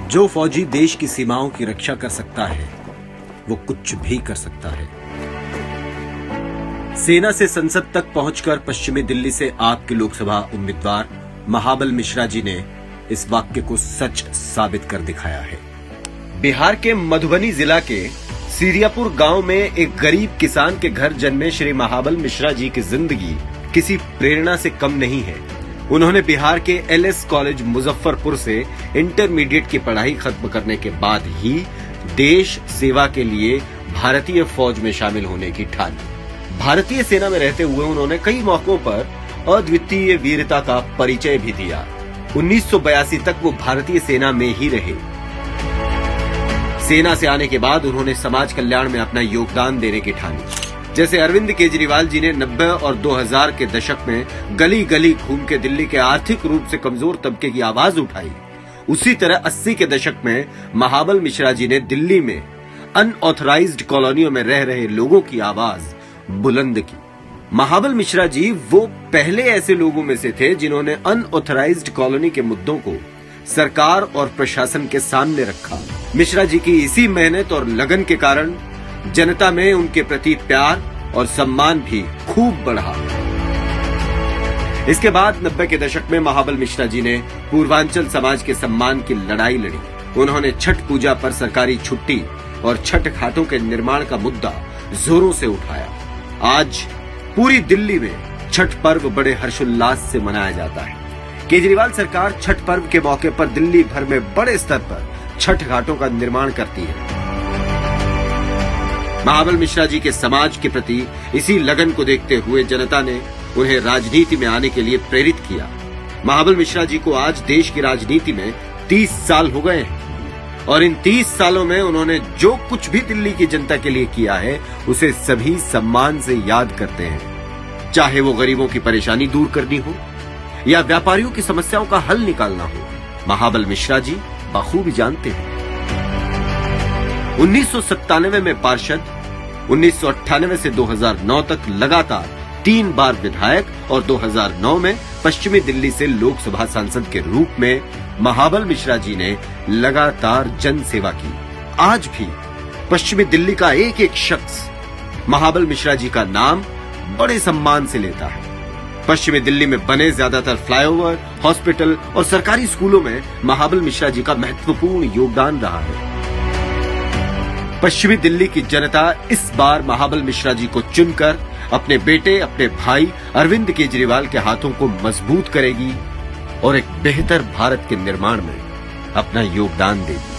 जो फौजी देश की सीमाओं की रक्षा कर सकता है वो कुछ भी कर सकता है। सेना से संसद तक पहुंचकर पश्चिमी दिल्ली से आपके लोकसभा उम्मीदवार महाबल मिश्रा जी ने इस वाक्य को सच साबित कर दिखाया है। बिहार के मधुबनी जिला के सीरियापुर गांव में एक गरीब किसान के घर जन्मे श्री महाबल मिश्रा जी की जिंदगी किसी प्रेरणा से कम नहीं है। उन्होंने बिहार के एलएस कॉलेज मुजफ्फरपुर से इंटरमीडिएट की पढ़ाई खत्म करने के बाद ही देश सेवा के लिए भारतीय फौज में शामिल होने की ठानी। भारतीय सेना में रहते हुए उन्होंने कई मौकों पर अद्वितीय वीरता का परिचय भी दिया। 1982 तक वो भारतीय सेना में ही रहे। सेना से आने के बाद उन्होंने समाज कल्याण में अपना योगदान देने की ठानी। जैसे अरविंद केजरीवाल जी ने 90 और 2000 के दशक में गली गली घूम के दिल्ली के आर्थिक रूप से कमजोर तबके की आवाज उठाई, उसी तरह 80 के दशक में महाबल मिश्रा जी ने दिल्ली में अनऑथराइज्ड कॉलोनियों में रह रहे लोगों की आवाज बुलंद की। महाबल मिश्रा जी वो पहले ऐसे लोगों में से थे जिन्होंने अनऑथराइज्ड कॉलोनी के मुद्दों को सरकार और प्रशासन के सामने रखा। मिश्रा जी की इसी मेहनत और लगन के कारण जनता में उनके प्रति प्यार और सम्मान भी खूब बढ़ा। इसके बाद 90 के दशक में महाबल मिश्रा जी ने पूर्वांचल समाज के सम्मान की लड़ाई लड़ी। उन्होंने छठ पूजा पर सरकारी छुट्टी और छठ घाटों के निर्माण का मुद्दा जोरों से उठाया। आज पूरी दिल्ली में छठ पर्व बड़े हर्षोल्लास से मनाया जाता है। केजरीवाल सरकार छठ पर्व के मौके पर दिल्ली भर में बड़े स्तर पर छठ घाटों का निर्माण करती है। महाबल मिश्रा जी के समाज के प्रति इसी लगन को देखते हुए जनता ने उन्हें राजनीति में आने के लिए प्रेरित किया। महाबल मिश्रा जी को आज देश की राजनीति में 30 साल हो गए हैं और इन 30 सालों में उन्होंने जो कुछ भी दिल्ली की जनता के लिए किया है उसे सभी सम्मान से याद करते हैं। चाहे वो गरीबों की परेशानी दूर करनी हो या व्यापारियों की समस्याओं का हल निकालना हो, महाबल मिश्रा जी बखूबी जानते हैं। 1997 में पार्षद, 1998 से 2009 तक लगातार 3 बार विधायक और 2009 में पश्चिमी दिल्ली से लोकसभा सांसद के रूप में महाबल मिश्रा जी ने लगातार जन सेवा की। आज भी पश्चिमी दिल्ली का एक एक शख्स महाबल मिश्रा जी का नाम बड़े सम्मान से लेता है। पश्चिमी दिल्ली में बने ज्यादातर फ्लाईओवर, हॉस्पिटल और सरकारी स्कूलों में महाबल मिश्रा जी का महत्वपूर्ण योगदान रहा है। पश्चिमी दिल्ली की जनता इस बार महाबल मिश्रा जी को चुनकर अपने बेटे, अपने भाई अरविंद केजरीवाल के हाथों को मजबूत करेगी और एक बेहतर भारत के निर्माण में अपना योगदान देगी।